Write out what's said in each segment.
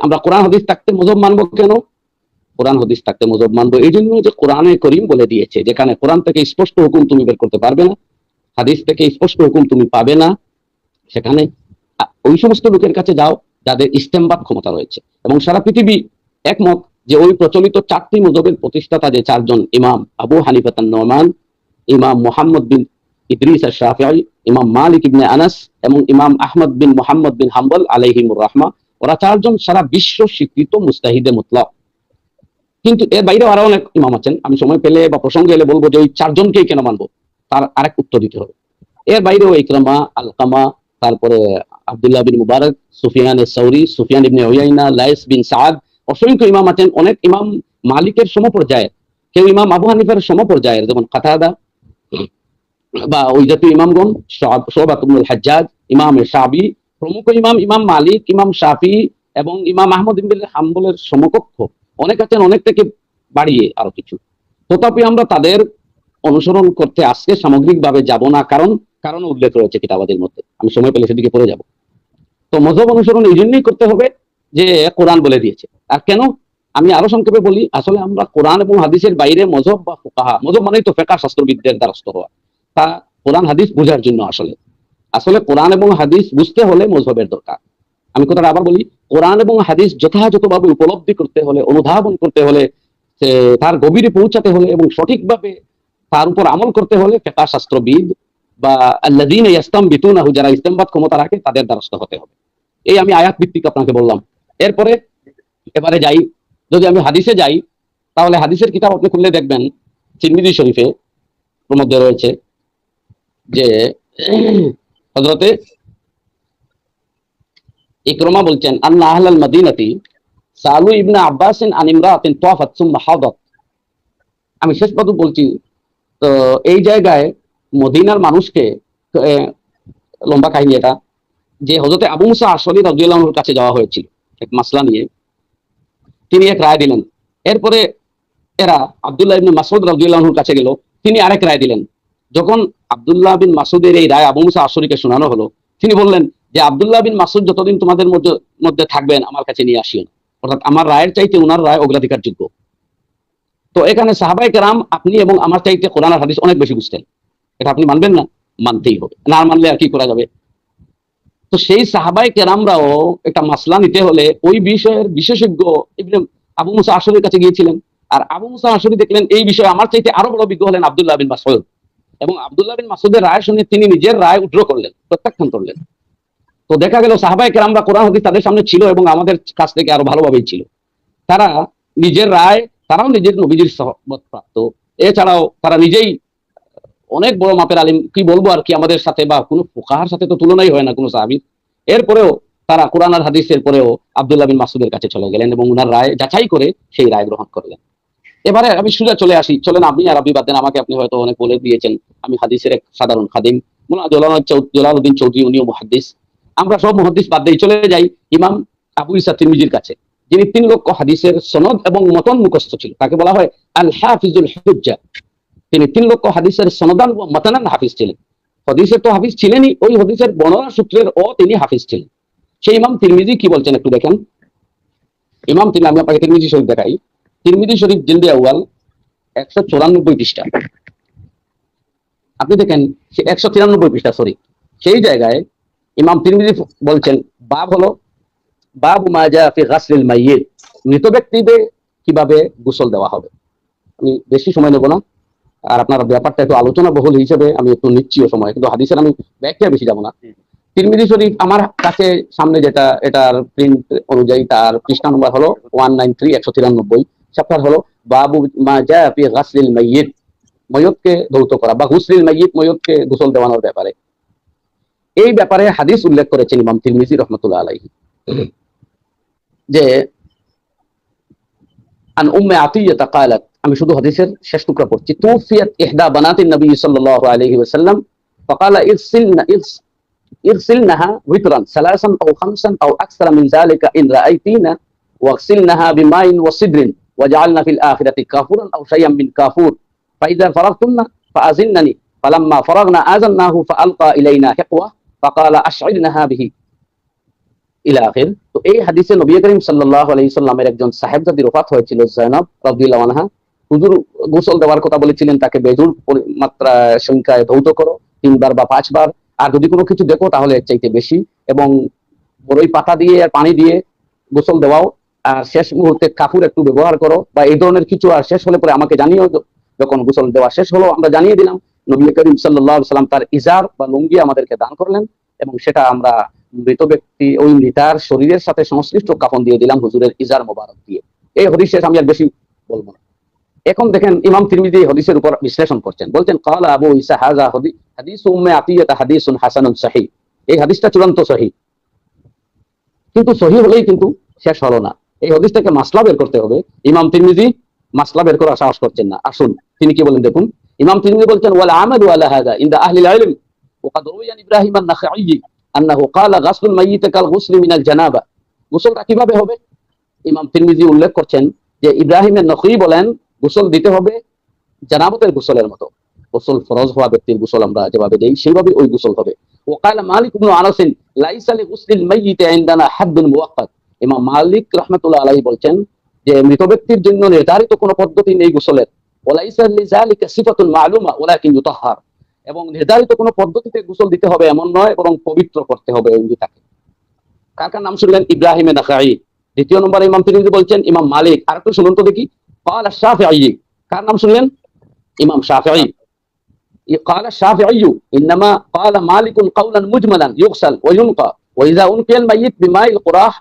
আমরা কোরআন হাদিস থাকতে মযহব মানবো কেন? কোরআন হাদিস থাকতে মযহব মানবো এই জন্য যে কোরআনে করিম বলে দিয়েছে, যেখানে কোরআন থেকে স্পষ্ট হুকুম তুমি বের করতে পারবে না, হাদিস থেকে স্পষ্ট হুকুম তুমি পাবে না, সেখানে ওই সমস্ত লোকের কাছে যাও যাদের ইস্তেমবাদ ক্ষমতা রয়েছে। এবং সারা পৃথিবী একমত যে ওই প্রচলিত 4টি মযহবের প্রতিষ্ঠাতা যে 4 জন ইমাম, আবু হানিফা আন-নুমান, ইমাম মুহাম্মদ বিন ইদ্রিস আশ-শাফিঈ, ইমাম মালিক ইবনে আনাস এবং ইমাম আহমদ বিন মুহাম্মদ বিন হাম্বল আলাইহিমুর রাহমা, ওরা 4 জন সারা বিশ্ব স্বীকৃত মুস্তাহিদে মুতলাক। কিন্তু এর বাইরে আরো অনেক ইমাম আছেন, আমি সময় পেলে বা প্রসঙ্গ এলে বলবো যে ওই 4 জনকেই কেন মানবো, তার আরেক উত্তর দিতে হবে। এর বাইরেও ইকরামা, আলকামা, তারপরে আব্দুল্লাহ বিন মুবারক, সুফিয়ান আস-সাউরি, সুফিয়ান ইবনে উয়াইনা, লাইস বিন সাদ, অসংখ্য ইমাম আছেন। অনেক ইমাম মালিকের সমপর্যায়ের, কেউ ইমাম আবু হানিফার সমপর্যায়ের, যেমন কাতাদা বা ওই জাতীয় ইমামগণ, শুআবা ইবনুল হাজ্জাজ, ইমাম শাফি প্রমুখ ইমাম, ইমাম মালিক, ইমাম শাফি এবং ইমাম আহমদ ইবনে হাম্বলের সমকক্ষ অনেক আছেন, অনেক থেকে বাড়িয়ে আরো কিছু। তথাপি আমরা তাদের অনুসরণ করতে আজকে সামগ্রিকভাবে যাব না, কারণ উল্লেখ রয়েছে কিতাবাদের মধ্যে, আমি সময় পেলে সেদিকে পড়ে যাব। তো মযহব অনুসরণ এই জন্যই করতে হবে যে কোরআন বলে দিয়েছে। আর কেন, আমি আরো সংক্ষেপে বলি। আসলে আমরা কোরআন এবং হাদিসের বাইরে মযহব বা ফুকাহা, মযহব মানেই তো ফিকহ শাস্ত্রবিদদের দ্বারস্থ হওয়া, তা কোরআন হাদিস বোঝার জন্য আসলে কোরআন এবং হাদিস বুঝতে হলে মযহবের দরকার। আমি কথাটা আবার বলি, কোরআন এবং হাদিস যথাযথভাবে উপলব্ধি করতে হলে, অনুধাবন করতে হলে, তার গভীরে পৌঁছাতে হলে এবং সঠিকভাবে তার উপর আমল করতে হলে ফিকহ শাস্ত্রবিদ বা আল্লাযীনা ইস্তামবিতুনাহু, যারা ইস্তেমবাদ ক্ষমতা রাখে, তাদের দ্বারস্থ হতে হবে। এই আমি আয়াত ভিত্তিক আপনাকে বললাম। এরপরে এবারে যাই, যদি আমি হাদিসে যাই, তাহলে হাদিসের কিতাব আপনি খুললে দেখবেন তিরমিজি শরীফে মধ্যে রয়েছে যে হযরতে ইকরামা বলছেন, আন্না আহলাল মাদিনাতি সালু ইবনে আব্বাসিন আন ইমরাতিন তাওয়াফাত সুম্মা হাদাত। আমি শেষ পর্যন্ত বলছি। তো এই জায়গায় মদিনার মানুষকে, লম্বা কাহিনী এটা, যে হযরতে আবু মুসা আশআরী রাদিয়াল্লাহু আনহুর কাছে যাওয়া হয়েছিল এক মাসলা নিয়ে, তিনি এক রায় দিলেন। এরপরে এরা আব্দুল্লাহ ইবনে মাসউদ রাদিয়াল্লাহু আনহুর কাছে গেল, তিনি আরেক রায় দিলেন। যখন আব্দুল্লাহ বিন মাসউদের এই রায় আবু মুসা আশআরীকে শোনানো হলো, তিনি বললেন যে আব্দুল্লাহ বিন মাসউদ যতদিন তোমাদের মধ্যে থাকবেন আমার কাছে নিয়ে আসিও না, অর্থাৎ আমার রায়ের চাইতে ওনার রায় অগ্রাধিকার যোগ্য। তো এখানে সাহাবায়ে কেরাম আপনি এবং আমার চাইতে কোরআন আর হাদিস অনেক বেশি বুঝতেন, এটা আপনি মানবেন না? মানতেই হবে, না মানলে আর কি করা যাবে। তো সেই সাহাবায়ে কেরামরাও একটা মাসলা নিতে হলে ওই বিষয়ের বিশেষজ্ঞ ইবনে আবু মুসা আশআরীর কাছে গিয়েছিলেন। আর আবু মুসা আশআরী দেখলেন এই বিষয়ে আমার চাইতে আরো বড় বিজ্ঞ হলেন আব্দুল্লাহ বিন মাসউদ, এবং আব্দুল্লাহ বিন মাসউদের রায় শুনে তিনি নিজের রায় উইথড্র করলেন, প্রত্যাখ্যান করলেন। তো দেখা গেল সাহাবায়ে কেরামরা কোরআন হাদিস তাদের সামনে ছিল এবং আমাদের কাছ থেকে আরো ভালোভাবেই ছিল। তারা নিজের রায়, তারাও নিজের নবীজির সহবত প্রাপ্ত, এছাড়াও তারা নিজেই অনেক বড় মাপের আলিম, কি বলবো আর কি, আমাদের সাথে বা কোনো ফুকাহার সাথে তো তুলনাই হয় না কোনো সাহাবীর। এরপরেও তারা কোরআন আর হাদিসের পরেও আব্দুল্লাহ বিন মাসউদের কাছে চলে গেলেন এবং উনার রায় যাচাই করে সেই রায় গ্রহণ করলেন। এবারে আমি সোজা চলে আসি, চলেন আপনি আর আপনি বাদ দেন, আমাকে আপনি হয়তো অনেক বলে দিয়েছেন, আমি হাদিসের এক সাধারণ খাদিম, জালালউদ্দিন চৌধুরী, উনিও মুহাদ্দিস। আমরা সব মুহাদ্দিস বাদ দিয়ে চলে যাই ইমাম আবু ঈসা তিরমিজির কাছে, যিনি 3 লক্ষ হাদিসের সনদ এবং মতন মুখস্থ ছিল, তাকে বলা হয় আল হাফিজুল হুজ্জা। তিনি 3 লক্ষ হাদিসের সনদান ও মাতানান হাফিজ ছিলেন। হাদিসের তো হাফিজ ছিলেনই, ওই হাদিসের বর্ণনা সূত্রের তিনি হাফিজ ছিলেন। সেই ইমাম তিরমিজি কি বলছেন একটু দেখেন। ইমাম তিনি, আমি আপনাকে তিরমিজি শরীফ দেখাই, তিরমিজি শরীফ জিলদে আউয়াল 194 পৃষ্ঠা, আপনি দেখেন 193 পৃষ্ঠা, সরি, সেই জায়গায় ইমাম তিরমিজি বলছেন, বাব হলো বাবু মা জা ফি গাসলিল মাইয়িত, মৃত ব্যক্তিদের কিভাবে গোসল দেওয়া হবে। আমি বেশি সময় নেব না, আর আপনার ব্যাপারটা একটু আলোচনা বহুল হিসেবে আমি একটু নিচ্ছিও সময়, কিন্তু হাদিসের আমি ব্যাখ্যা বেশি যাব না। তিরমিজি শরীফ আমার কাছে সামনে যেটা, এটার প্রিন্ট অনুযায়ী তার পৃষ্ঠা নম্বর হলো 193, 193, চ্যাপ্টার হলো বাবু মা জা ফি গাসলিল মাইয়িত, ময়তকে ধৌত করা বা গুসলিল মাইয়িত, ময়তকে গোসল দেওয়ানোর ব্যাপারে। এই ব্যাপারে হাদিস উল্লেখ করেছেন ইমাম তিরমিজি রাহমাতুল্লাহ আলাইহি, যে আন উম্মে আতিয়্যা ক্বালাত, আমি শুধু হাদিসের শেষ টুকরা পড়ছি, তুফিয়াত ইহদা বানাতিন নবী সাল্লাল্লাহু আলাইহি ওয়াসাল্লাম ফাকালা ইরসিলনাহা উইতরান সালাসান আও খামসান আও আকসারা মিন যালিকা ইন রাআইতিনা ওয়াগসিলনাহা বিমাইন ওয়া সিদরিন ওয়াজআলনা ফিল আখিরাতি কাফুরান আও শাইয়ান মিন কাফুর ফাইযা ফারাগতুন্না ফাআযিন্নানি ফালাম্মা ফারাগনা আযান্নাহু ফাআলকা ইলাইনা হিকওয়া ফাকালা আশ'িরনাহা বিহি। ইলা আখির। তো এই হাদিসে নবী করিম সাল্লাল্লাহু আলাইহি সাল্লামের একজন সাহেবজাদীর ওফাত হয়েছিল, যায়নাব রাদিয়াল্লাহু আনহা। হুজুর গোসল দেওয়ার কথা বলেছিলেন তাকে বেজুর মাত্রা সংখ্যায় ধৌত করো, 3 বার বা 5 বার, আর যদি কোনো কিছু দেখো তাহলে এর চাইতে বেশি, এবং বড়ই পাতা দিয়ে আর পানি দিয়ে গোসল দেওয়াও, আর শেষ মুহূর্তে কাপড় একটু ব্যবহার করো বা এই ধরনের কিছু, আর শেষ হলে পরে আমাকে জানিও। যখন গোসল দেওয়া শেষ হলো আমরা জানিয়ে দিলাম। নবী করিম সাল্লাল্লাহু আলাইহি সাল্লাম তার ইজার বা লুঙ্গি আমাদেরকে দান করলেন, এবং সেটা আমরা মৃত ব্যক্তি ওই মৃতার শরীরের সাথে সংশ্লিষ্ট কাফন দিয়ে দিলাম হুজুরের ইজার মোবারক দিয়ে। এই হাদিস শেষ, আমি আর বেশি বলবো না। এখন দেখেন ইমাম তিরমিজি হাদিসের উপর বিশ্লেষণ করছেন, বলছেন ক্বালা আবু ঈসা হাযা হাদিস উম্মে আতিয়্যা হাদিসুন হাসানুন সহিহ। এই হাদিসটা চূড়ান্ত সহিহ, কিন্তু সহিহ হলেই কিন্তু শেষ হলো না, এই হাদিসটাকে মাসলা বের করতে হবে। ইমাম তিরমিজি মাসলা বের করার সাহস করছেন না। আসুন তিনি কি বলেন দেখুন। ইমাম তিরমিজি বলছেন ওয়াল আমালু আলা হাযা ইনদা আহলিল ইলম ওয়া ক্বাদ রুওয়া আন ইব্রাহিম আন-নাখাঈ আন্নাহু ক্বালা গাসলুল মাইয়িত কাল গুসলি মিনাল জানাবা। গোসলটা কিভাবে হবে? ইমাম তিরমিজি উল্লেখ করছেন যে ইব্রাহিমের নখী বলেন গোসল দিতে হবে জানাবতের গোসলের মতো। গোসল ফরজ হওয়া ব্যক্তির গোসল আমরা যেভাবে দেই সেইভাবে ওই গোসল হবে। ওয়াকালা মালিক ইবনে আনাস লাইসা লিগুসলিল মাইয়িত ইনদানা হাদ্দুন মুওয়াক্কাত। ইমাম মালিক রাহমাতুল্লাহ আলাইহি বলছেন যে মৃত ব্যক্তির জন্য নির্ধারিত কোনো পদ্ধতি নেই গোসলের। ওয়ালাইসা লিযালিকা সিফাতুন মা'লুমা ওয়ালাকিন ইউতাহহার। এবং নির্ধারিত কোনো পদ্ধতিতে গোসল দিতে হবে এমন নয়, বরং পবিত্র করতে হবে ওই মৃতাকে। কার কার নাম শুনলেন? ইব্রাহিম নাখাঈ। দ্বিতীয় নম্বরে ইমাম তিরমিজি বলছেন ইমাম মালিক। আর একটু শুনুন তো দেখি, قال الشافعي। কার নাম শুনলেন? ইমাম শাফিঈ। قال الشافعي انما قال مالك قولا مجملا يغسل وينقى واذا انقي الميت بماء القراح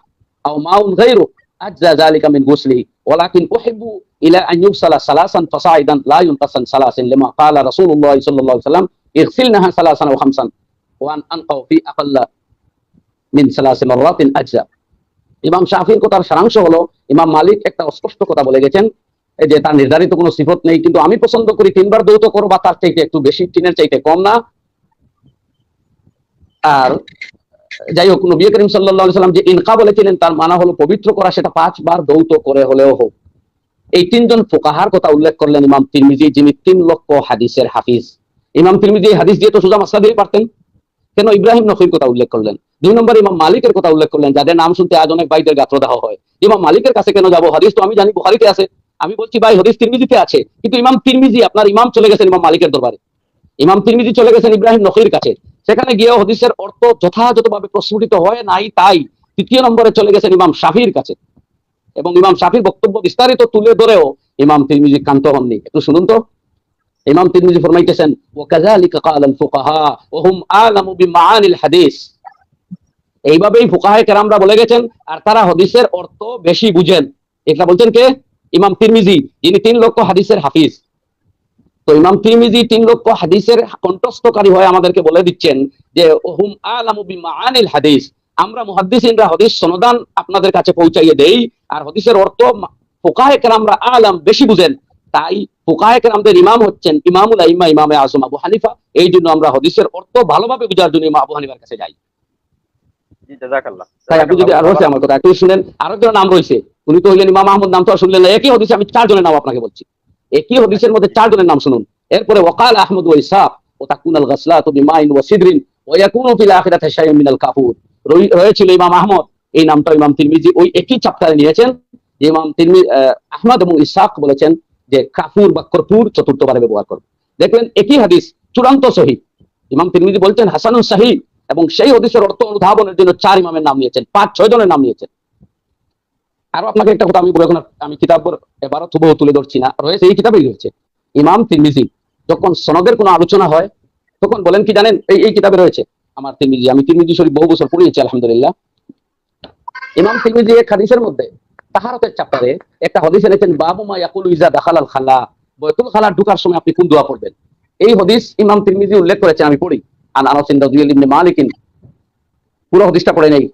او ماء غيره اجزى ذلك من غسله ولكن احب الى ان يغسل ثلاثا فصاعدا لا ينقصن ثلاثا لما قال رسول الله صلى الله عليه وسلم اغسلنها ثلاثا وخمسا وان انقوا في اقل من ثلاث مرات اجزى। ইমাম শাফিঈর কথার সারাংশ হলো ইমাম মালিক একটা অস্পষ্ট কথা বলে গেছেন যে তার নির্ধারিত কোনো সিফত নেই, কিন্তু আমি পছন্দ করি 3 বার দৌত করো বা তার চাইতে একটু বেশি, 3-এর চাইতে কম না। আর যাই হোক, নবী করিম সাল্লাল্লাহু আলাইহি সাল্লাম যে ইনকা বলেছিলেন তার মানে হলো পবিত্র করা, সেটা 5 বার দৌত করে হলেও হোক। এই 3জন ফুকাহার কথা উল্লেখ করলেন ইমাম তিরমিজি, যিনি 3 লক্ষ হাদিসের হাফিজ। ইমাম তিরমিজি হাদিস দিয়ে তো সোজা মাসলা দিয়ে পারতেন, কেন ইব্রাহিম নখীর কথা উল্লেখ করলেন? 2 নম্বর ইমাম মালিকের কথা উল্লেখ করলেন, যাদের নাম শুনতে আজ অনেক ভাইদের গাত্রদাহ হয়। ইমাম মালিকের কাছে কেন যাব? হাদিস তো আমি জানি বুখারীতে আছে। আমি বলছি ভাই হাদিস তিরমিজিতে আছে, কিন্তু ইমাম তিরমিজি আপনার ইমাম চলে গেছেন ইমাম মালিকের দরবারে, ইমাম তিরমিজি চলে গেছেন ইব্রাহিম নখীর কাছে, সেখানে গিয়ে হাদিসের অর্থ যথাযথভাবে প্রস্ফুটিত হয় নাই, তাই 3 নম্বরে চলে গেছেন ইমাম শাফিঈর কাছে, এবং ইমাম শাফিঈর বক্তব্য বিস্তারিত তুলে ধরেও ইমাম তিরমিজি ক্ষান্ত হননি। একটু শুনুন তো, ইমাম তিরমিজি ফরমাইতেছেন ওয়াকাযালিকা ক্বালাল ফুকাহা ওয়া হুম আ'লামু বিমাআনিল হাদিস। এইভাবেই ফুকাহায়ে কেরামরা বলে গেছেন, আর তারা হাদিসের অর্থ বেশি বুঝেন। এটা বলছেন কে? ইমাম তিরমিজি, যিনি 3 লক্ষ হাদিসের হাফিজ। তো ইমাম তিরমিজি 3 লক্ষ হাদিসের কণ্ঠস্থকারী হয়ে আমাদেরকে বলে দিচ্ছেন যে হুম আ'লামু বিমাআনিল হাদিস। আমরা মুহাদ্দিসিনরা হাদিস সনদান আপনাদের কাছে পৌঁছাইয়ে দেই, আর হাদিসের অর্থ ফুকাহায়ে কেরামরা আ'লাম বেশি বুঝেন। তাই ফুকাহায়ে কেরামদের ইমাম হচ্ছেন ইমামুল আইম্মা ইমামে আযম আবু হানিফা। এই জন্য আমরা হাদিসের অর্থ ভালোভাবে বুঝার জন্য ইমাম আবু হানিফার কাছে যাই। জি জাযাকাল্লাহ। তাই আপনি যদি আরো আমার কথা একটু শুনেন, আরেকজন নাম রয়েছে, উনি তো হইলেন ইমাম আহমদ। নাম তো শুনলেন না। একই হাদিসে আমি 4 জনের নাম আপনাকে বলছি, একই হাদিসের মধ্যে 4 জনের নাম শুনুন। এরপরে ওয়াকাল আহমদ ওয়া ইসহাক ওয়া তাকুনাল গাসলাতু বিমাইন ওয়া সিদরিন ওয়া ইয়াকুনু ফিল আখিরাতি শাইউন মিনাল কাফুর। রয়েছিল ইমাম আহমদ, এই নামটা ইমাম তিরমিজি ওই একই চ্যাপ্টারে নিয়েছেন। যে ইমাম তিরমিজি আহমদ এবং ইসহাক বলেছেন যে কাফুর বা কর্পূর 4র্থবারে ব্যবহার করবে। দেখলেন একই হাদিস চূড়ান্ত সহিহ। ইমাম তিরমিজি বলছেন হাসানুন সহিহ, এবং সেই হাদিসের অর্থ অনুধাবনের জন্য 4 ইমামের নাম নিয়েছেন, 5-6 জনের নাম নিয়েছেন। আরো আপনাকে একটা কথা আমি বলবো, এখন আমি কিতাব এবারও তবুও তুলে ধরছি না, রয়েছে এই কিতাবেই রয়েছে। ইমাম তিরমিজি যখন সনদের কোনো আলোচনা হয় তখন বলেন কি জানেন? এই কিতাবে রয়েছে আমার তিরমিজি, আমি তিরমিজি শরীফ বহু বছর পড়িয়েছি আলহামদুলিল্লাহ। ইমাম তিরমিজি এক হাদিসের মধ্যে তাহারতের চ্যাপ্টারে একটা হাদিস এনেছেন, বাবু মা ইয়াকুলু ইজা দাখালাল খালা, বাইতুল খালা ঢোকার সময় আপনি কোন দোয়া পড়বেন। এই হাদিস ইমাম তিরমিজি উল্লেখ করেছেন, আমি পড়ি। আন আনাস রাদিয়াল্লাহু ইবনে মালিক, পুরো হাদিসটা পড়ে নেই।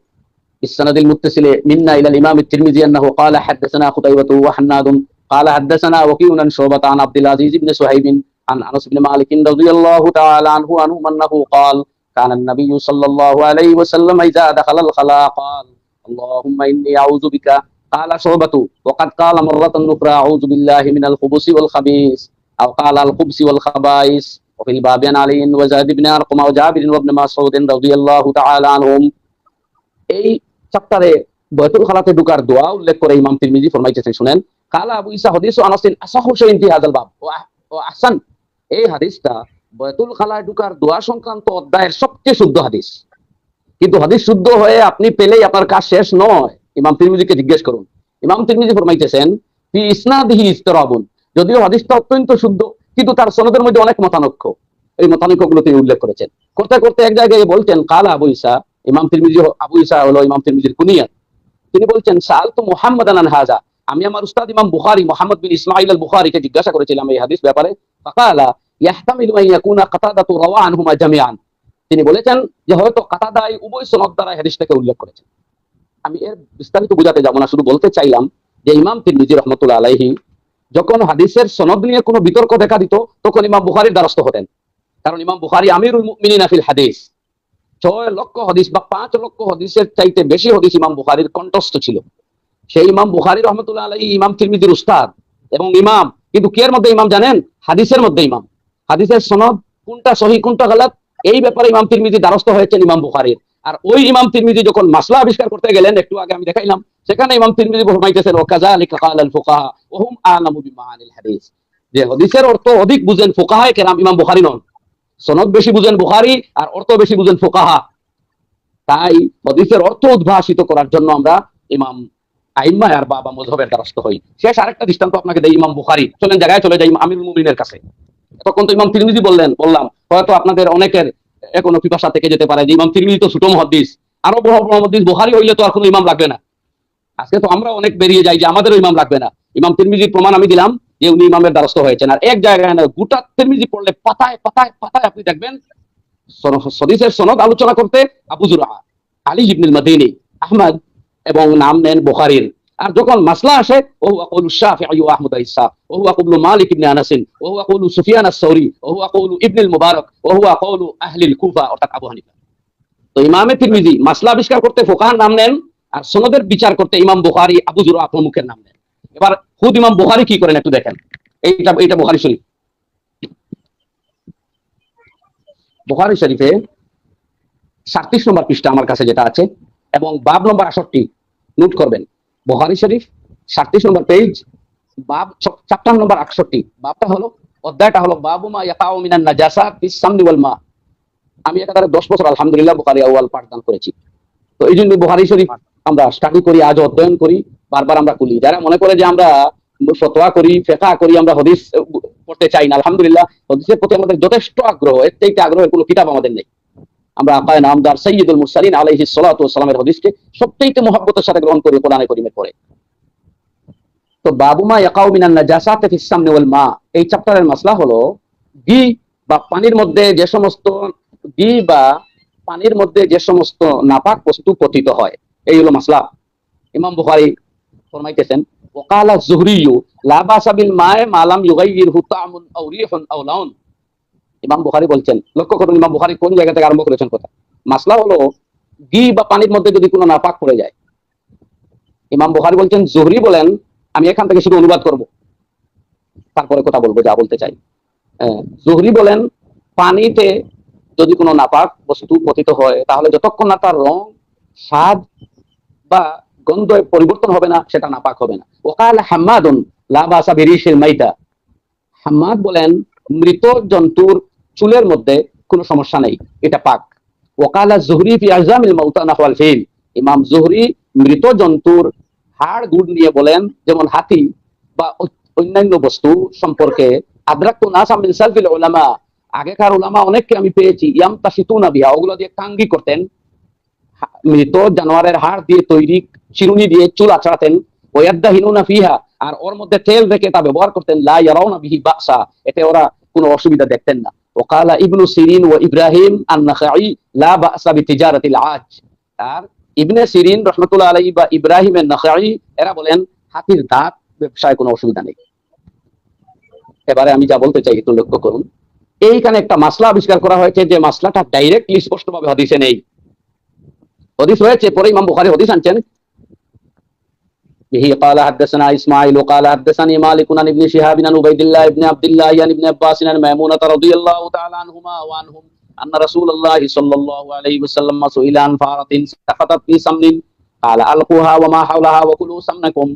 بالسند المتصل منا الى الامام الترمذي انه قال حدثنا قتيبة وحناد قال حدثنا وكيع عن شعبة عن عبد العزيز بن صهيب عن انس بن مالك رضي الله تعالى عنه انه قال كان النبي صلى الله عليه وسلم اذا دخل الخلاء قال اللهم اني اعوذ بك. قال شعبة وقد قال مرة اخرى اعوذ بالله من الخبث والخبيث او قال الخبث والخبائث. وفي الباب عن علي وزيد بن ارقم وجابر وابن مسعود رضي الله تعالى عنهم. এই চ্যাপ্টারে বয়তুল খালাতে ঢুকার দোয়া উল্লেখ করে ইমাম তিরমিজি ফরমাইতেছেন, শুনেন, কালা আবু ঈসা হাদিসু আনাসিন আসাহু শাইইন ফি হাযাল বাব ও আহসান। এই হাদিসটা বয়তুল খালায় ঢুকার দোয়া সংক্রান্ত অধ্যায়ের সবচেয়ে শুদ্ধ হাদিস। কিন্তু হাদিস শুদ্ধ হয়ে আপনি পেলেই আপনার কাজ শেষ নয়। ইমাম তিরমিজিকে জিজ্ঞেস করুন। ইমাম তিরমিজি ফরমাইতেছেন, ফি ইসনাদিহি ইসতিরাবুন, যদিও হাদিসটা অত্যন্ত শুদ্ধ, কিন্তু তার সনদের মধ্যে অনেক মতানৈক্য। এই মতানৈক্যগুলো তিনি উল্লেখ করেছেন। করতে করতে এক জায়গায় বলছেন, কালা আবু ঈসা, ইমাম তিরমিজি, আবু ঈসা হলো ইমাম তিরমিজির কুনিয়া। তিনি বলছেন, সাআলতু মুহাম্মাদান আন হাযা, আমি আমার উস্তাদ ইমাম বুখারী মুহাম্মদ বিন ইসমাঈল আল বুখারীকে জিজ্ঞাসা করেছিলাম এই হাদিস ব্যাপারে। ফাকালা ইয়াহতামিলু আন ইয়াকুনা কাতাদাতু রাওয়া আনহুমা জামিআন। তিনি বলেছেন যে হয়তো কাতাদাই উভয় সনদ দ্বারা হাদিসটাকে উল্লেখ করেছেন। আমি এর বিস্তারিত বুঝাতে যাব না, শুধু বলতে চাইলাম যে ইমাম তিরমিজি রহমতুল্লাহ আলাইহি যখন হাদিসের সনদ নিয়ে কোনো বিতর্ক দেখা দিত, তখন ইমাম বুখারীর দ্বারস্থ হতেন। কারণ ইমাম বুখারী আমিরুল মুমিনিনা ফিল হাদিস, 6 লক্ষ হাদিস বা 5 লক্ষ হাদিসের চাইতে বেশি হাদিস ইমাম বুখারীর কণ্ঠস্থ ছিল। সেই ইমাম বুখারী রহমতুল্লাহ আলাইহি ইমাম তিরমিজির উস্তাদ এবং ইমাম, কিন্তু কি এর মধ্যে ইমাম জানেন? হাদিসের মধ্যে ইমাম। হাদিসের সনদ কোনটা সহিহ কোনটা গলত, এই ব্যাপারে ইমাম তিরমিজি দ্বারস্থ হয়েছেন ইমাম বুখারীর। আর ওই ইমাম তিরমিজি যখন মাসলা আবিষ্কার করতে গেলেন, একটু আগে আমি দেখাইলাম, সেখানে ইমাম তিরমিজি ফরমাইতেছেন, ওয়া কাযালিকা ক্বালাল ফুকাহা ওয়া হুম আ'লামু বিমাআনিল হাদিস, যে হাদিসের অর্থ অধিক বুঝেন ফুকাহায়ে কেরাম, ইমাম বুখারী নন। সনদ বেশি বুঝেন বুখারী আর অর্থ বেশি বুঝেন ফুকাহা। তাই হাদিসের অর্থ উদ্ভাসিত করার জন্য আমরা ইমাম আইম্মা আর বাবা মযহাবের দ্বারস্থ হই। শেষ আরেকটা দৃষ্টান্ত আপনাকে দেই, ইমাম বুখারী। চলেন জায়গায় চলে যাই আমিরুল মুমিনের কাছে। তখন তো ইমাম তিরমিজি বললাম, হয়তো আপনাদের অনেকের এখনো পিপাসা থেকে যেতে পারে যে ইমাম তিরমিজি তো ছোট মুহাদ্দিস, আরো বড় মুহাদ্দিস বুখারী হইলে তো আর কোনো ইমাম লাগবে না। আজকে তো আমরা অনেক বেরিয়ে যাই যে আমাদেরও ইমাম লাগবে না। ইমাম তিরমিজির প্রমাণ আমি দিলাম যে উনি ইমামের দ্বারস্থ হয়েছেন। আর এক জায়গায় না, গোটা তিরমিজি পড়লে পাতায় পাতায় পাতায় আপনি দেখবেন হাদিসের সনদ আলোচনা করতে আবু যুরআ, আলী ইবনুল মাদিনী, আহমদ এবং নাম নেন বুখারীর। আর যখন মাসলা আসে, ও হুয়া কওলু শাফিঈ ওয়া আহমদ ইসা, ও হুয়া কওলু মালিক ইবনে আনাস, ও হুয়া কওলু সুফিয়ান আস-সাউরি, ও হুয়া কওলু ইবনুল মুবারক, ও হুয়া কওলু আহলিল কুফা, অর্থাৎ আবু হানিফা। তো ইমামে তিরমিজি মাসলা আবিষ্কার করতে ফুকাহার নাম নেন, আর সনদের বিচার করতে ইমাম বুখারী, আবু যুরআ প্রমুখের নাম নেন। এবার খুদ ইমাম বুখারী কি করেন একটু দেখেন। এইটা বুখারী শরীফ। বুখারী শরীফে 37 নম্বর পৃষ্ঠা আমার কাছে যেটা আছে, এবং বাব নম্বর 68 নোট করবেন। বুখারী শরীফ 37 নম্বর পেজ, বাব চ্যাপ্টার নম্বর 68। বাবটা হলো, অধ্যায়টা হলো বাবু মা ইয়াকাউ মিনান নাজাসাত ফিস সামনি ওয়াল মা। আমি একাধারে 10 বছর আলহামদুলিল্লাহ বুখারী আউয়াল পাঠদান করেছি। তো এই জন্য বুখারী শরীফ আমরা স্টাডি করি, আজ অধ্যয়ন করি, বারবার আমরা খুলি। যারা মনে করে যে আমরা ফতোয়া করি, ফিকহ করি, আমরা হাদিস পড়তে চাই না, আলহামদুলিল্লাহ হাদিসের প্রতি আমাদের যথেষ্ট আগ্রহ। এর থেকে আগ্রহের কোনো কিতাব আমাদের নেই। আমরা আকায়ে নামদার সাইয়্যিদুল মুরসালিন আলাইহিস সালাতু ওয়াস সালামের হাদিসকে সবচেয়ে মুহাব্বতের সাথে গ্রহণ করি কোরআনে কারীমের পরে। তো বাবু মা ইয়াকাউ মিনান নাজাসাত ফিস সামনি ওয়াল মা, এই চ্যাপ্টারের মাসলা হলো ঘি বা পানির মধ্যে যে সমস্ত নাপাক বস্তু পতিত হয়, এই হলো মাসলা। ইমাম বুখারী ফরমাইতেছেন, ওয়াকালা যুহরিয়্যু লা বাসা বিল মায়ে মা লাম ইউগাইয়িরহু তা'মুন আও রিহুন আও লাউন। ইমাম বুখারী বলছেন, লক্ষ্য করুন ইমাম বুখারী কোন জায়গা থেকে আরম্ভ করেছেন কথা। মাসলা হলো ঘি বা পানির মধ্যে যদি কোনো নাপাক পড়ে যায়, ইমাম বুখারী বলছেন, যুহরি বলেন, আমি এখান থেকে শুধু অনুবাদ করব, তারপরে কথা বলবো যা বলতে চাই। যুহরি বলেন, পানিতে যদি কোনো নাপাক বস্তু পতিত হয়, তাহলে যতক্ষণ না তার রং, স্বাদ বা গন্ধ পরিবর্তন হবে না, সেটা নাপাক হবে না। ওয়াকাল হাম্মাদুন লা বাসা বিরিশিল মাইতা, হাম্মাদ বলেন, মৃত জন্তুর চুলের মধ্যে কোনো সমস্যা নেই, এটা পাক। ওয়াকালা যুহরি ফি আযমিল মাউতা নাহওয়াল ফিল, ইমাম যুহরি মৃত জন্তুর হাড় গুড় নিয়ে বলেন, যেমন হাতি বা অন্যান্য বস্তু সম্পর্কে, আদরাকতু নাসা মিন সালফিল উলামা, আগেকার উলামা অনেককে আমি পেয়েছি, ইয়ামতাশিতুনা বিহা, ওগুলো দিয়ে কাঙ্গি করতেন, মৃত জানোয়ারের হাড় দিয়ে তৈরি চিরুনি দিয়ে চুল আঁচড়াতেন, ওয়ায়াদাহিনুনা ফিহা, আর ওর মধ্যে তেল রেখে তা ব্যবহার করতেন, লা ইয়ারাউনা বিহি বাসা, এতে ওরা কোনো অসুবিধা দেখতেন না। ওয়াকালা ইবনু সিরিন ওয়া ইব্রাহিম আন-নাখাঈ লা বাসা বিতিজারাতিল আজ, আর ইবনে সিরিন রাহমাতুল্লাহ আলাইহি বা ইব্রাহিম আন-নাখাঈ এরা বলেন হাতির দাঁত ব্যবসায় কোনো অসুবিধা নেই। এবারে আমি যা বলতে চাই একটু লক্ষ্য করুন। এইখানে একটা মাসলা আবিষ্কার করা হয়েছে, যে মাসলাটা ডাইরেক্টলি স্পষ্টভাবে হাদিসে নেই। হাদিস হয়েছে, পরে ইমাম বুখারী হাদিস আনছেন, বিহি قال حدثنا اسماعيل قال حدثني مالك عن ابن شهاب عن عبيد الله ابن عبد الله عن ابن عباس عن ميمونة رضي الله تعالى عنهما وعنهم أن رسول الله صلى الله عليه وسلم سئل عن فارة سقطت في سمن قال القوها وما حولها وكلوا سمنكم।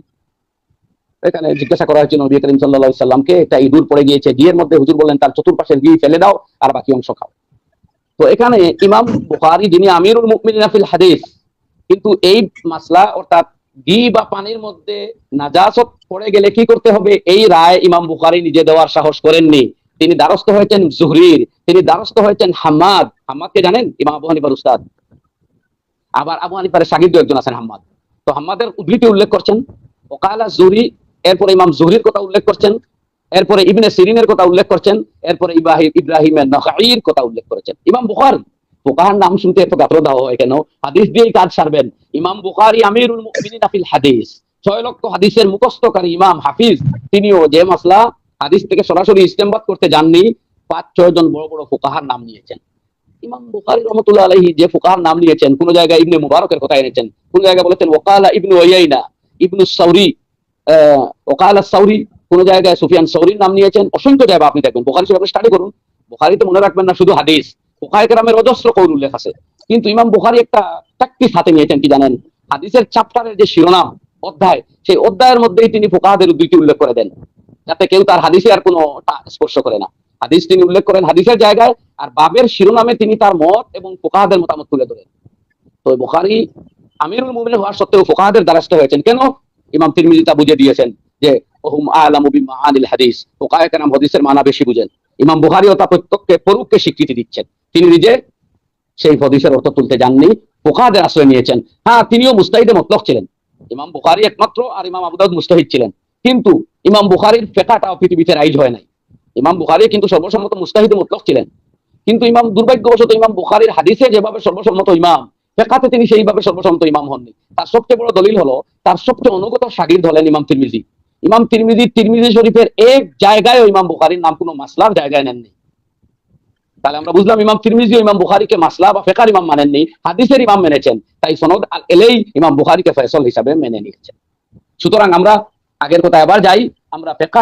এখানে জিজ্ঞাসা করা হয়েছিল নবী করিম সাল্লাল্লাহু আলাইহি সাল্লামকে, একটা ইঁদুর পড়ে গিয়েছে ঘিয়ের মধ্যে, হুজুর বললেন তার চতুর্পাশের ঘি ফেলে দাও আর বাকি অংশ খাও। তো এখানে ইমাম বুখারী যিনি আমিরুল মুমিনিন ফিল হাদিস, কিন্তু এই মাসলা অর্থাৎ ঘি বা পানির মধ্যে নাজাসত পড়ে গেলে কি করতে হবে এই রায় ইমাম বুখারী নিজে দেওয়ার সাহস করেননি। তিনি দ্বারস্থ হয়েছেন জুহরির, তিনি দ্বারস্থ হয়েছেন হাম্মাদ। হাম্মাদকে জানেন? ইমাম আবু হানিফার উস্তাদ, আবার আবু হানিফার শাগির্দ একজন আছেন হাম্মাদ। তো হাম্মাদের উদ্ধৃতি উল্লেখ করছেন ওকালা জুহরি, এরপরে ইমাম জুহরির কথা উল্লেখ করছেন, এরপরে ইবনে সিরিনের কথা উল্লেখ করছেন, এরপরে ইব্রাহিমের নাখাঈর কথা উল্লেখ করেছেন। ইমাম বুখারী, ফুকাহার নাম শুনতে এত গাত্রদাহ হয় কেন? হাদিস দিয়েই কাজ সারবেন। ইমাম বুখারী আমিরুল মুমিনিন ফিল হাদিস, 6 লক্ষ হাদিসের মুখস্থকারী ইমাম হাফিজ, তিনিও যে মাসলা হাদিস থেকে সরাসরি ইস্তেমবাদ করতে যাননি, 5-6 জন বড় বড় ফুকাহার নাম নিয়েছেন। ইমাম বুখারী রাহমাতুল্লাহ আলাইহি যে ফুকাহার নাম নিয়েছেন, কোন জায়গায় ইবনে মুবারকের কথা এনেছেন, কোন জায়গায় বলেছেন ওয়াকালা ইবনু উয়াইনা, ইবনু সাউরি, ওকালা সাউরি, কোন জায়গায় সুফিয়ান সাউরির নাম নিয়েছেন। অসংখ্য জায়গা আপনি দেখবেন, বুখারী শরীফ আপনি স্টাডি করুন, বুখারীতে মনে রাখবেন না শুধু হাদিস, ফুকাহায়ে কেরামের অজস্র কওল উল্লেখ আছে। কিন্তু ইমাম বুখারী একটা ট্যাকটিস হাতে নিয়েছেন, কি জানেন? হাদিসের চ্যাপ্টারের যে শিরোনাম অধ্যায়, সেই অধ্যায়ের মধ্যেই তিনি ফুকাহাদের উদ্ধৃতি উল্লেখ করে দেন, যাতে কেউ তার হাদিসে আর কোনো স্পর্শ করে না। হাদিস তিনি উল্লেখ করেন হাদিসের জায়গায়, আর বাবের শিরোনামে তিনি তার মত এবং ফুকাহাদের মতামত তুলে ধরেন। তো বুখারী আমিরুল মুমিনিন হওয়ার সত্ত্বেও ফুকাহাদের দ্বারস্থ হয়েছেন কেন? ইমাম তিরমিজি তা বুঝে দিয়েছেন যে ওহুম আ'লামু বিমাআনিল হাদিস, ফুকাহায়ে কেরাম হাদিসের মানা বেশি বুঝেন। ইমাম বুখারীও তা প্রত্যক্ষে পরোক্ষে স্বীকৃতি দিচ্ছেন। তিনি নিজে সেই হাদিসের অর্থ তুলতে যাননি, ফুকাহাদের আশ্রয় নিয়েছেন। হ্যাঁ, তিনিও মুস্তাহিদে মুতলাক ছিলেন। ইমাম বুখারী একমাত্র, আর ইমাম আবু দাউদ মুস্তাহিদ ছিলেন। কিন্তু ইমাম বুখারীর ফিকহটাও পৃথিবীতে রাইজ হয় নাই। ইমাম বুখারী কিন্তু সর্বসম্মত মুস্তাহিদে মুতলাক ছিলেন। কিন্তু ইমাম দুর্ভাগ্যবশত ইমাম বুখারীর হাদিসে যেভাবে সর্বসম্মত ইমাম, ফিকহাতে তিনি সেইভাবে সর্বসম্মত ইমাম হননি। তার সবচেয়ে বড় দলিল হলো তার সবচেয়ে অনুগত শাগির্দ হলেন ইমাম তিরমিজি। ইমাম তিরমিজি তিরমিজি শরীফের এক জায়গায় ইমাম বুখারীর নাম কোনো মাসলার জায়গায় নেননি। তাহলে আমরা বুঝলাম ইমাম তিরমিজি ও ইমাম বুখারীকে মাসলা বা ফিকহার ইমাম মানেননি, হাদিসের ইমাম মেনেছেন। তাই সনদ এলেই ইমাম বুখারীকে ফয়সাল হিসাবে মেনে নিয়েছেন। সুতরাং আমরা আগের কথা আবার যাই, আমরা ফিকহ,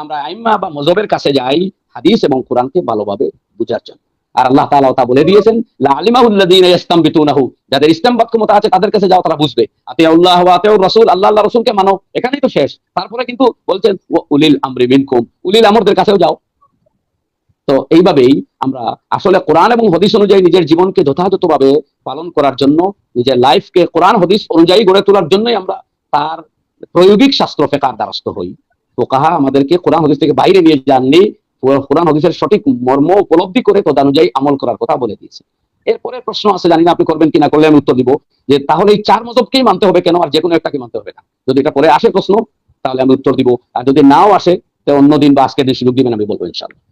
আমরা আইম্মা বা মযহবের কাছে যাই হাদিস এবং কোরআনকে ভালোভাবে বুঝার জন্য। আর আল্লাহ তাআলা তা বলে দিয়েছেন লা আলিমাহুল্লাযীনা ইস্তামবিতুনাহু, যাদের ইস্তেমবাদ ক্ষমতা আছে তাদের কাছে যাও, তারা বুঝবে। আতিউল্লাহ ওয়া আতিউর রাসূল, আল্লাহ আল্লাহর রাসূলকে মানো, এখানেই তো শেষ। তারপরে কিন্তু বলছেন ওয়া উলিল আমরি মিনকুম, উলিল আমরদের কাছেও যাও। তো এইভাবেই আমরা আসলে কোরআন এবং হাদিস অনুযায়ী নিজের জীবনকে যথাযথভাবে পালন করার জন্য, নিজের লাইফকে কোরআন হাদিস অনুযায়ী গড়ে তোলার জন্যই আমরা তার প্রায়োগিক শাস্ত্র ফিকহের দ্বারস্থ হই। ফুকাহা আমাদেরকে কোরআন হাদিস থেকে বাইরে নিয়ে যাননি, কোরআন হাদিসের সঠিক মর্ম উপলব্ধি করে তদানুযায়ী আমল করার কথা বলে দিয়েছে। এরপরে প্রশ্ন আছে, জানি না আপনি করবেন কিনা, করলে আমি উত্তর দিব যে তাহলে এই 4 মযহবকেই মানতে হবে কেন, আর যে কোনো একটাকে মানতে হবে না? যদি এটা পরে আসে প্রশ্ন, তাহলে আমি উত্তর দিব, আর যদি নাও আসে তো অন্যদিন বা আজকের দিন সুযোগ দিবেন, আমি বলবো ইনশাআল্লাহ।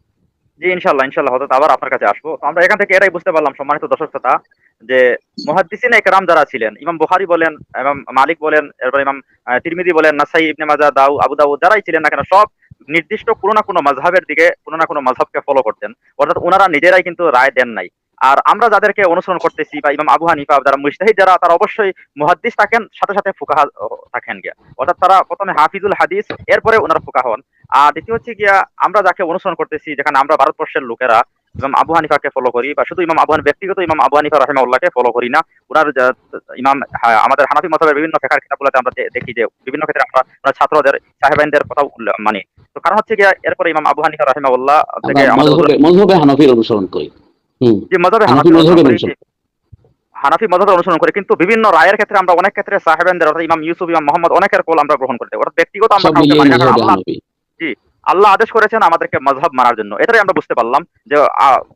জি ইনশাল্লাহ ইনশাল্লাহ, হয়তো আবার আপনার কাছে আসবো। তো আমরা এখান থেকে এটাই বুঝতে পারলাম সম্মানিত দর্শক শ্রোতা, যে মুহাদ্দিসিনে কেরাম যারা ছিলেন, ইমাম বুখারী বলেন, ইমাম মালিক বলেন, এরপর ইমাম তিরমিজি বলেন, নাসাই, ইবনে মাজাহ, আবু দাউদ, যারাই ছিলেন না কেন, সব নির্দিষ্ট কোনো না কোনো মাযহাবের দিকে, কোনো না কোনো মাযহাবকে ফলো করতেন। অর্থাৎ ওনারা নিজেরাই কিন্তু রায় দেন নাই। আর আমরা যাদেরকে অনুসরণ করতেছি, বা ইমাম আবু হানিফা যারা মুজতাহিদ, যারা, তারা অবশ্যই মুহাদ্দিস থাকেন, সাথে সাথে ফুকাহা থাকেন গিয়া। অর্থাৎ তারা প্রথমে হাফিজুল হাদিস, এরপরে ওনারা ফুকাহা হন। আর দ্বিতীয় হচ্ছে গিয়া, আমরা যাকে অনুসরণ করতেছি, যেখানে আমরা ভারতবর্ষের লোকেরা ইমাম আবু হানিফাকে ফলো করি, বা শুধু ইমাম আবু হানিফা, ব্যক্তিগত ইমাম আবু হানিফা রাহিমাহুল্লাহকে ফলো করি না। ওনার ইমাম, আমাদের হানাফি মাযহাবের বিভিন্ন ফিকহের কিতাবগুলোতে আমরা দেখি যে বিভিন্ন ক্ষেত্রে আমরা ওনার ছাত্রদের, সাহেবাইনদের কথা মানি। তো কারণ হচ্ছে গিয়া, এরপরে ইমাম আবু হানিফা রাহিমাহুল্লাহ থেকে আমরা আমাদের মযহবে হানাফির অনুসরণ করি। যে মাযহাবে হানাফি মযহবের অনুসরণ। হানাফি মাযহাবের অনুসরণ করে, কিন্তু বিভিন্ন রায়ের ক্ষেত্রে আমরা অনেক ক্ষেত্রে সাহেবাইনদের, অর্থাৎ ইমাম ইউসুফ, ইমাম মুহাম্মদ, অনেকের কল আমরা গ্রহণ করতে, অর্থাৎ ব্যক্তিগত আমরা সব কাউকে মিলিয়ে মানি না। কারণ মযহবে আল্লাহ, হানাফি। জি, আল্লাহ আদেশ করেছেন আমাদেরকে মাযহাব মানার জন্য। এটাই আমরা বুঝতে পারলাম যে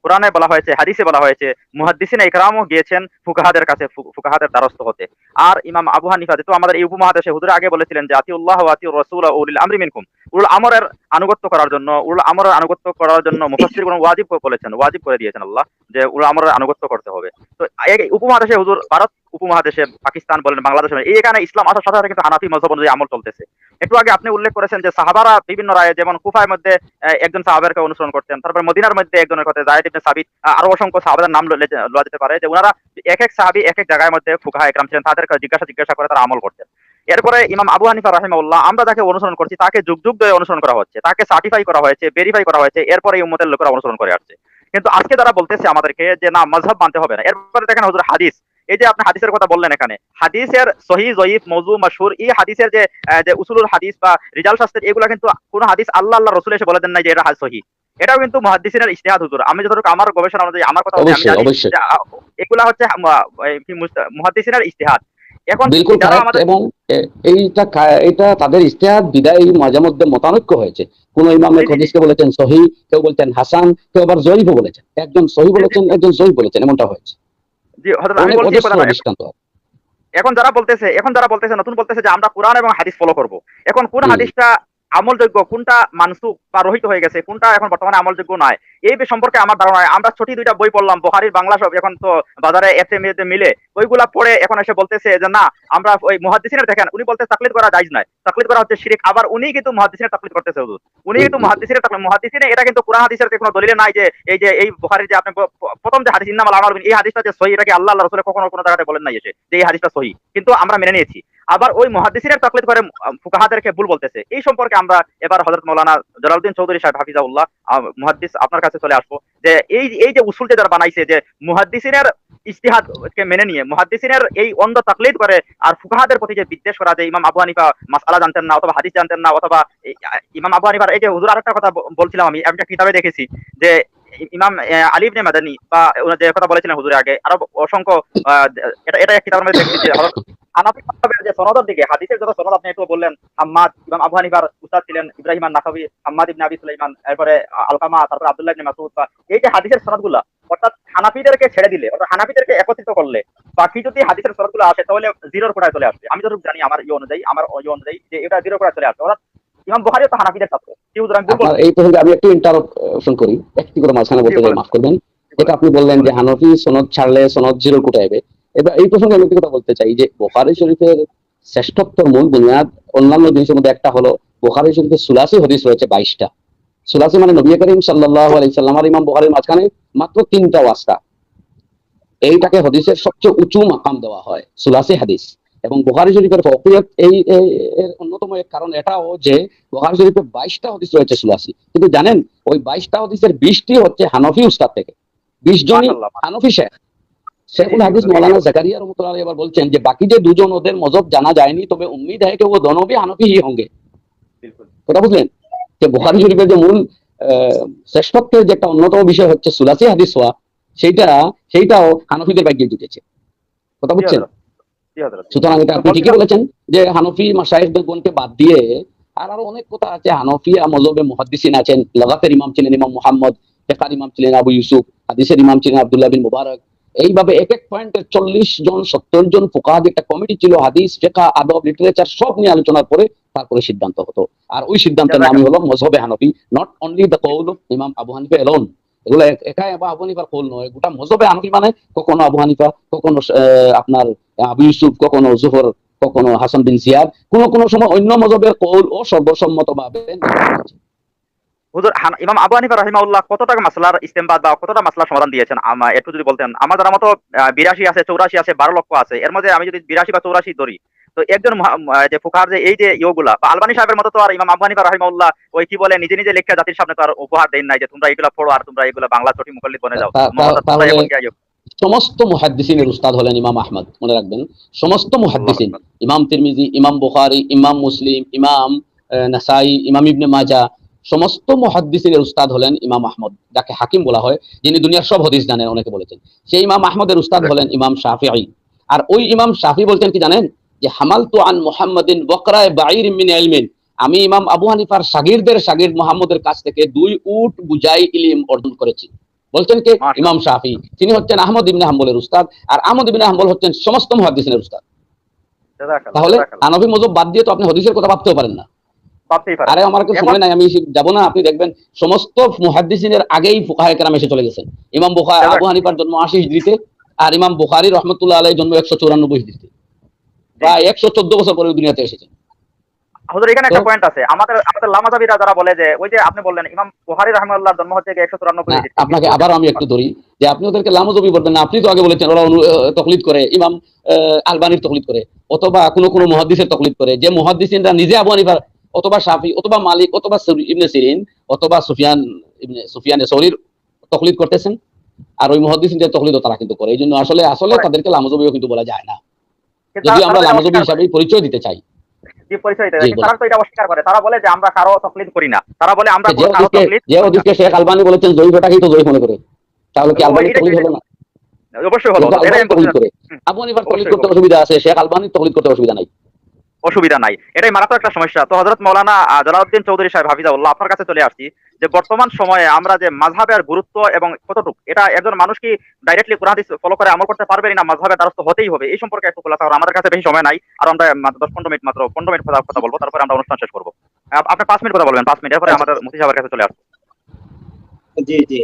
কোরআনে বলা হয়েছে, হাদিসে বলা হয়েছে, মুহাদ্দিসিনে ইকরামও গিয়েছেন ফুকাহাদের কাছে, ফুকাহাদের দ্বারস্থ হতে। আর ইমাম আবু হানিফা, যেহেতু আমাদের এই উপমহাদেশে, হুজুর আগে বলেছিলেন যে আতিউল্লাহ ওয়া আতিউর রাসূল ওয়া উলিল আমরি মিনকুম, উলুল আমরের আনুগত্য করার জন্য, উলুল আমরের আনুগত্য করার জন্য মুফাসসিরগণ ওয়াজিব বলেছেন, ওয়াজিব করে দিয়েছেন আল্লাহ, যে উলুল আমরের আনুগত্য করতে হবে। তো এই উপমহাদেশে, হুজুর ভারত উপমহাদেশে, পাকিস্তান বলেন, বাংলাদেশ বলেন, এখানে ইসলাম আসার সাথে সাথে কিন্তু হানাফি মাযহাব অনুযায়ী আমল চলতেছে। একটু আগে আপনি উল্লেখ করেছেন যে সাহাবারা বিভিন্ন রায়ে, যেমন কুফার মধ্যে একজন সাহাবারকে অনুসরণ করতেন, তারপর মদিনার মধ্যে একজনের কথা, যায়েদ ইবনে সাবিত, আরো অসংখ্য সাহাবাদের নাম লওয়া যেতে পারে, যে ওনারা এক এক সাহাবী এক এক জায়গার মধ্যে ফুকাহা ইকরাম ছিলেন, তাদেরকে জিজ্ঞাসা করে তারা আমল করতেন। এরপরে ইমাম আবু হানিফা রাহিমাহুল্লাহ, আমরা যাকে অনুসরণ করছি, তাকে যুগ যুগ ধরে অনুসরণ করা হচ্ছে, তাকে সার্টিফাই করা হয়েছে, ভেরিফাই করা হয়েছে, এরপরে এই উম্মতের লোকেরা অনুসরণ করে আসছে। কিন্তু আজকে তারা বলতেছে আমাদেরকে যে না, মাযহাব মানতে হবে না। এরপরে দেখেন হুজুর হাদিস, এই যে আপনি হাদিসের কথা বললেন, এখানে হাদিসের সহিহ, জয়ীফ, মওযু, মাশহুর, এই হাদিসের যে উসুলুল হাদিস বা রিজাল শাস্ত্রের, এগুলা কিন্তু কোন হাদিস আল্লাহ রাসূল এসে বলে দেন নাই যে এটা সহিহ। এটাও কিন্তু মুহাদ্দিসিনের ইজতিহাদ হুজুর। আমি যতটুকু আমার গবেষণা অনুযায়ী, আমার কথা অনুযায়ী আমি অবশ্যই জানি অবশ্যই যে এগুলা হচ্ছে মুহাদ্দিসিনের ইজতিহাদ। এখন বিলকুল যারা কারেক্ট। আমাদের এবং এটা তাদের ইজতিহাদ বিদায় মাঝে মধ্যে মতানৈক্য হয়েছে। কোন ইমাম জি এক জি জি হাদিসকে বলেছেন সহিহ, কেউ বলতেন হাসান, কেউ আবার জয়ীফও বলেছেন। একজন সহিহ জি জি বলেছেন, একজন জয়ীফ বলেছেন, এমনটা হয়েছে। জি, হযরত আমি অনেক বলছি এই অজস্র কথাটা। দৃষ্টান্ত। এখন যারা বলতেছে নতুন বলতেছে যে আমরা কোরআন এবং হাদিস ফলো করব। এখন কোন হুম। হাদিসটা আমলযোগ্য, কোনটা মানসুখ বা রহিত হয়ে গেছে, কোনটা এখন বর্তমানে আমলযোগ্য নয়, এই সম্পর্কে আমার ধারণা নাই। আমরা ছোটি দুইটা বই পড়লাম, বুখারীর বাংলা সব এখন তো বাজারে এফএমএতে মিলে, ওইগুলা পড়ে এখন এসে বলতেছে যে না, আমরা ওই মুহাদ্দিসিনের, দেখেন উনি বলতে তাকলিদ করা জায়েজ নয়, তাকলিদ করা হচ্ছে শিরক। আবার উনি কিন্তু মুহাদ্দিসিনের তাকলিদ করতেছে হুজুর। উনি জি কিন্তু জি জি। মুহাদ্দিসিনের তাকলিদ, মুহাদ্দিসিনে এটা কিন্তু কোরআন হাদিসের কোনো দলিলে নাই যে এই বুখারীর যে আপনি প্রথম যে হাদিস ইন্নামাল আমালু বিন, এই হাদিসটা যে সহিহ, এটা কি আল্লাহ রাসূল কখনো কোনো জায়গাতে বলেন নাই এসে যে এই হাদিসটা সহিহ, কিন্তু আমরা মেনে নিয়েছি। আবার ওই মুহাদ্দিসিনের তাকলিদ করে ফুকাহাদেরকে ভুল বলতেছে। এই সম্পর্কে আমরা এবার হযরত মাওলানা জালালউদ্দিন চৌধুরী সাহেব হাফিজাহুল্লাহ, মুহাদ্দিস, আপনার কাছে চলে আসবো যে এই যে উসুল যে যারা বানাইছে, যে মুহাদ্দিসিনের ইজতিহাদ কে মেনে নিয়ে মুহাদ্দিসিনের এই অন্ধ তাকলিদ করে, আর ফুকাহাদের প্রতি যে বিদ্বেষ করা, যে ইমাম আবু হানিফা মাসআলা জানতেন না অথবা হাদিস জানতেন না, অথবা ইমাম আবু হানিফার, এই যে হুজুর আরেকটা কথা বলছিলাম, আমি একটা কিতাবে দেখেছি যে ইমাম আলী ইবনে মাদানী, বা যে কথা বলেছিলেন হুজুরের আগে, আরো অসংখ্য আহ, এটা এক কিতাবের মধ্যে দেখেছি যে হানাফি মাযহাবের যে সনদের দিকে, হাদিসের যত সনদ আপনি একটু বললেন, হাম্মাদ, ইমাম আবু হানিফার উস্তাদ ছিলেন ইব্রাহিম আন-নাখাবী, হাম্মাদ ইবনে আবি সুলাইমান, এরপরে আলকামা, তারপরে আব্দুল্লাহ ইবনে মাসউদ, বা এই যে হাদিসের সনদগুলা, অর্থাৎ হানাফিদেরকে ছেড়ে দিলে, অর্থাৎ হানাফিদেরকে একত্রিত করলে, বাকি যদি হাদিসের সনদগুলো আসে তাহলে জিরোর কোটায় চলে আসবে। আমি যতটুকু জানি, আমার অনুযায়ী যে এটা জিরোর কোটায় চলে আসবে। অর্থাৎ ইমাম বুখারী তো হানাফিদের ছাত্র, কি হুজুর আমি ভুল আপনার বলছি? এই প্রসঙ্গে আমি একটু ইন্টারাপশন করি, একটি করে মাঝখানে জি বলতে যাই, বলেন, মাফ করবেন। জি এটা বলেন, আপনি বললেন জি যে বলেন। হানফি সনদ ছাড়লে সনদ জিরো কোটায় যাবে। এবার এই প্রসঙ্গে আমি একটি কথা বলতে চাই যে বুখারী শরীফের শ্রেষ্ঠত্বর মূল বুনিয়াদ অন্যান্য জিনিসের মধ্যে একটা হলো, বুখারী শরীফে সুলাসি হাদিস রয়েছে 22টা। সুলাসি মানে নবী করিম সাল্লাল্লাহু আলাইহি সাল্লাম আর ইমাম বুখারীর মাঝখানে মাত্র 3টা ওয়াস্তা। এইটাকে হাদিসের সবচেয়ে উঁচু মাকাম দেওয়া হয়, সুলাসি হাদিস। এবং বুখারী শরীফের ফৌকিয়ত এর অন্যতম এক কারণ এটাও যে বুখারী শরীফে 22টা হাদিস রয়েছে সুলাসি, কিন্তু জানেন ওই 22টা হাদিসের 20টি হচ্ছে হানফি উস্তাদ থেকে, 20 জনই মাশাআল্লাহ। হানফি শেখ। জি জি শেখুল জি হাদিস হুজুর, মৌলানা জাকারিয়া রহমতুল্লাহ আলাইহি এবার বলছেন যে বাকি যে দুজন, ওদের মজহব জানা যায়নি, তবে উম্মীদ है कि वो दोनों भी হানফি ही होंगे। বিলকুল। কথা বুঝলেন? যে জি বুখারী জি জি শরীফের যে মূল শ্রেষ্ঠত্বের যে একটা অন্যতম বিষয় হচ্ছে সুলাসি হাদিস হওয়া, সেইটা সেইটাও হানফিদের ভাগ্যে জুটেছে। কথা জি বুঝছেন? হযরত, জি হযরত, জি। সুতরাং এটা তো আপনি ঠিকই বলছিলাম, বলেছেন যে হানফি মাশায়েখগণকে বাদ দিয়ে আর আরো অনেক কথা আছে। হানফিয়া মযহবে মুহাদ্দিসিন আছেন, লগাতের ইমাম ছিলেন ইমাম মুহাম্মদ, ফিকহার ইমাম ছিলেন আবু ইউসুফ, হাদিসের ইমাম ছিলেন আব্দুল্লাহ বিন মুবারক। এইভাবে এক এক পয়েন্টে 40 জন 70 জন ফুকাহাদের একটা কমিটি ছিল, হাদিস, ফিকহ, আদব, লিটারেচার সব নিয়ে আলোচনার পরে তারপরে সিদ্ধান্ত হতো। আর ওই সিদ্ধান্তের নামই হলো জাযাকাল্লাহ। মযহবে হানফি। নট অনলি দ্য কওল of imam Abu Hanifa alone. এগুলো একাই আবু হানিফার কওল নয়, গোটা মযহবে হানফি মানে কখনো আবু হানিফা, কখনো আপনার আবু ইউসুফ, কখনো জুহর, কখনো হাসান বিন জিয়াদ, কোন কোন সময় অন্য মযহবের কওল ও সর্বসম্মতভাবে নেওয়া হয়েছে। হুজুর, ইমাম আবু হানিফা রাহিমাহুল্লাহ কতটা মাসলার ইস্তেমবাদ বা কতটা মাসলার সমাধান দিয়েছেন একটু যদি বলতেন। আমার জানা মতো 82 আছে, 84 আছে, 12 লক্ষ আছে। এর মধ্যে আমি যদি 82 বা 84 ধরি, তো একজন যে ফুকাহার যে এই যে ইয়েগুলা, বা আলবানী সাহেবের মতো তো আর ইমাম আবু হানিফা রাহিমাহুল্লাহ ওই কি বলে নিজে নিজে লেখা জাতির সামনে তো আর উপহার দেন নাই যে তোমরা এগুলা পড়ো আর তোমরা এগুলা বাংলা ছটি মুখল্লিদ বনে যাও, মমতাজ তোমরা তাহলে এখন কি আইয়ো। সমস্ত মুহাদ্দিসিনের উস্তাদ হলেন ইমাম আহমদ, মনে রাখবেন। সমস্ত আল্লাহু মুহাদ্দিসিন, আকবার। ইমাম তিরমিজি, ইমাম বুখারী, ইমাম মুসলিম, ইমাম নাসাই, ইমাম ইবনে মাজাহ, সমস্ত মুহাদ্দিসিনের উস্তাদ হলেন ইমাম আহমদ, যাকে হাকিম বলা হয়, যিনি দুনিয়ার সব হাদিস জানেন অনেকে বলেছেন। সেই ইমাম আহমদের উস্তাদ হলেন ইমাম শাফিঈ। আর ওই ইমাম শাফি বলতেন কি জানেন, যে হামালতু আন মুহাম্মাদিন বকরায় বাঈর মিন ইলমিন, আমি ইমাম আবু হানিফার শাগিরদের শাগির মুহাম্মদের কাছ থেকে 2 উট বুঝাই ইলম অর্জন করেছি। বলছেন কে? ইমাম মাশাআল্লাহ। শাফি। তিনি হচ্ছেন আহমদ ইবনে হাম্বলের উস্তাদ, আর আহমদ ইবনে হাম্বল হচ্ছেন সমস্ত মুহাদ্দিসিনের উস্তাদ। জাযাকাল্লাহ, তাহলে জাযাকাল্লাহ। হানফি মযহব বাদ দিয়ে তো আপনি হাদিসের কথা ভাবতেও পারেন না। ভাবতেই পারেন আরে না। আমার কাছে এখন সময় নাই, আমি যাব না, আপনি দেখবেন সমস্ত মুহাদ্দিসিনের আগেই ফুকাহায়ে কেরাম এসে চলে গেছেন। ইমাম আবু জাযাকাল্লাহ। হানিফার জন্ম 80 হিজরিতে, আর ইমাম বুখারী রহমাতুল্লাহ আলাইহির জন্ম 194 হিজরিতে। জি জি প্রায় জি। 114 বছর পরে দুনিয়াতে এসেছেন। হুজুর, এখানে তো একটা পয়েন্ট আছে। আমাদের আমাদের লামাযাবিরা যারা বলে যে ওই যে আপনি বললেন ইমাম বুখারী রাহিমাহুল্লাহর জন্ম হচ্ছে 194 না, হিজরিতে, আপনাকে কিন্তু আবার আমি একটু ধরি, যে আপনি ওদেরকে লামজবি বলবেন না। আপনি তো আগে বলেছেন ওরা তকলিদ করে, ইমাম আলবানির তকলিদ করে, অথবা কোন কোন মুহাদ্দিসের তকলিদ করে, যে মুহাদ্দিসিনরা নিজে আবু হানিফার অথবা শাফি অথবা মালিক অথবা ইবনে সিরিন অথবা সুফিয়ান ইবনে সুফিয়ান সৌরির তকলিদ করতেছেন। আর ওই মুহাদ্দিসিনদের তকলিদ তারা কিন্তু করে। এই জন্য আসলে আসলে করে। তাদেরকে লামজবিও কিন্তু বলা যায় না, কিন্তু যদি তারা আমরা তো এটা লামজবি অস্বীকার করে। হিসাবে পরিচয় দিতে চাই। যে পরিচয় দেয়, জি কিন্তু বলেন। তারা তো এটা অস্বীকার করে। তারা বলে যে আমরা কারো তকলিদ করি না। তারা বলে আমরা যে কোনো কারো হাদিসকে তকলিদ যে করি না। হাদিসকে শেখ আলবানী বলেছেন জয়ীফ, ওটাকেই তো জয়ীফ মনে করে, তাহলে কি আলবানির এটাই তকলিদ হলো না? অবশ্যই হলো। যেহেতু এটাই আলবানি আমি বলতে তকলিদ করে, চাচ্ছি। আবু হানিফার তকলিদ অবশ্যই করতে অসুবিধা আছে, শেখ আলবানির তকলিদ করতে অসুবিধা নাই। অসুবিধা নাই। এটাই মারাত্মক একটা সমস্যা। তো হযরত মাওলানা জালালউদ্দিন চৌধুরী সাহেব হাফিজাহুল্লাহ, আপনার কাছে চলে আসছি যে বর্তমান সময়ে আমরা যে মাযহাবের গুরুত্ব এবং কতটুকু, এটা একজন মানুষ কি ডাইরেক্টলি কোরআন হাদিস ফলো করে আমল করতে পারবে না মাযহাবের দ্বারস্থ হতেই হবে, এই সম্পর্কে একটু খোলাসা করুন। আমাদের কাছে বেশি সময় নাই। আর আমরা মাত্র 15 মিনিট কথা বলবো, তারপরে আমরা অনুষ্ঠান শেষ করব। আপনি 5 মিনিট কথা বলবেন, 5 মিনিট, এরপরে আচ্ছা, আমাদের মুফতি সাহেবের কাছে চলে আসবো। জি জি